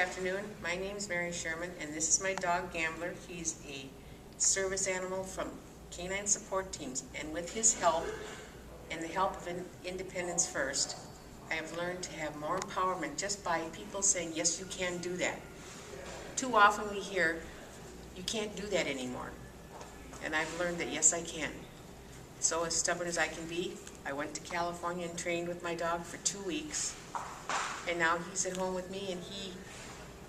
afternoon. My name is Mary Sherman, and this is my dog Gambler. He's a service animal from Canine Support Teams, and with his help and the help of Independence First, I have learned to have more empowerment just by people saying, yes, you can do that. Too often we hear, you can't do that anymore. And I've learned that, yes, I can. So as stubborn as I can be, I went to California and trained with my dog for 2 weeks. And now he's at home with me, and he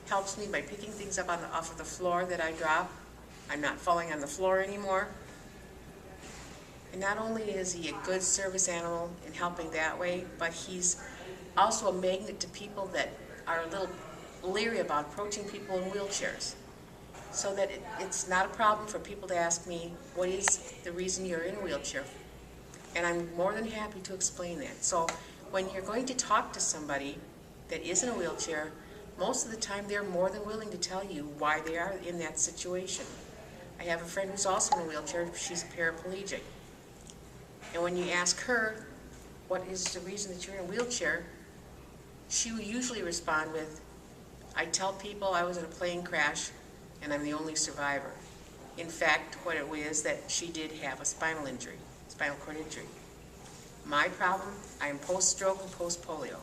helps me by picking things up off of the floor that I drop. I'm not falling on the floor anymore. And not only is he a good service animal in helping that way, but he's also a magnet to people that are a little leery about approaching people in wheelchairs. So that it's not a problem for people to ask me, what is the reason you're in a wheelchair? And I'm more than happy to explain that. So when you're going to talk to somebody that is in a wheelchair, most of the time they're more than willing to tell you why they are in that situation. I have a friend who's also in a wheelchair. She's a paraplegic. And when you ask her, what is the reason that you're in a wheelchair, she will usually respond with, I tell people I was in a plane crash and I'm the only survivor. In fact, what it was that she did have a spinal cord injury. My problem, I am post-stroke and post-polio.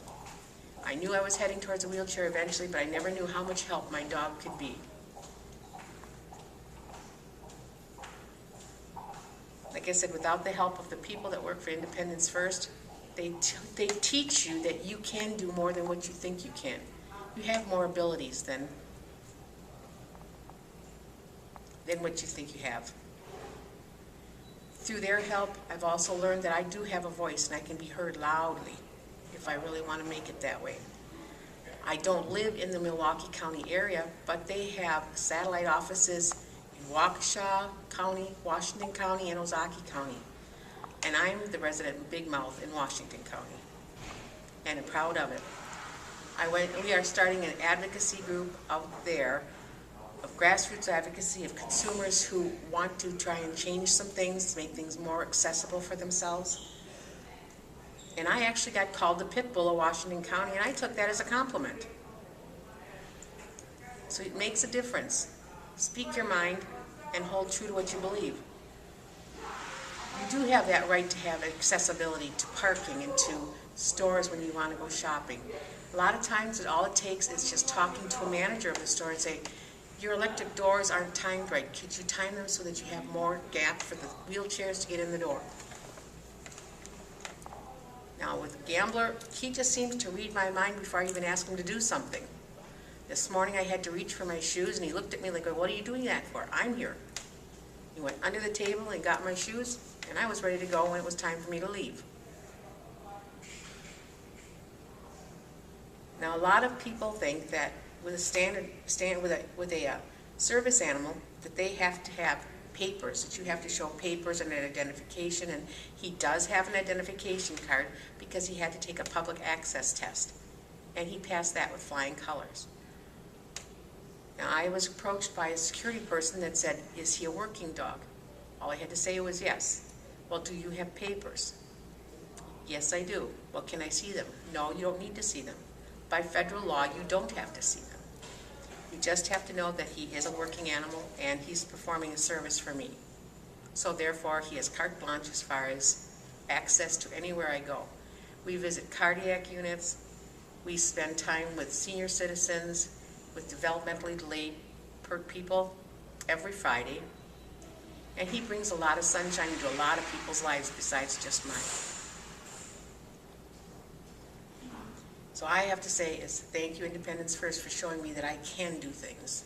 I knew I was heading towards a wheelchair eventually, but I never knew how much help my dog could be. Like I said, without the help of the people that work for Independence First, they teach you that you can do more than what you think you can. You have more abilities than what you think you have. Through their help, I've also learned that I do have a voice and I can be heard loudly if I really want to make it that way. I don't live in the Milwaukee County area, but they have satellite offices in Waukesha County, Washington County, and Ozaukee County. And I'm the resident in Big Mouth in Washington County, and I'm proud of it. We are starting an advocacy group out there of grassroots advocacy of consumers who want to try and change some things to make things more accessible for themselves. And I actually got called the pit bull of Washington County, and I took that as a compliment. So it makes a difference. Speak your mind and hold true to what you believe. You do have that right to have accessibility to parking and to stores when you want to go shopping. A lot of times all it takes is just talking to a manager of the store and say, your electric doors aren't timed right. Could you time them so that you have more gap for the wheelchairs to get in the door? Now with Gambler, he just seems to read my mind before I even ask him to do something. This morning I had to reach for my shoes and he looked at me like, what are you doing that for? I'm here. He went under the table and got my shoes, and I was ready to go when it was time for me to leave. Now a lot of people think that with a service animal that they have to have papers, that you have to show papers and an identification, and he does have an identification card because he had to take a public access test, and he passed that with flying colors. Now I was approached by a security person that said, is he a working dog? All I had to say was yes. Well, do you have papers? Yes, I do. Well, can I see them? No, you don't need to see them. By federal law, you don't have to see them. You just have to know that he is a working animal and he's performing a service for me. So therefore, he has carte blanche as far as access to anywhere I go. We visit cardiac units. We spend time with senior citizens, with developmentally delayed people every Friday. And he brings a lot of sunshine into a lot of people's lives besides just mine. So I have to say is thank you, Independence First, for showing me that I can do things.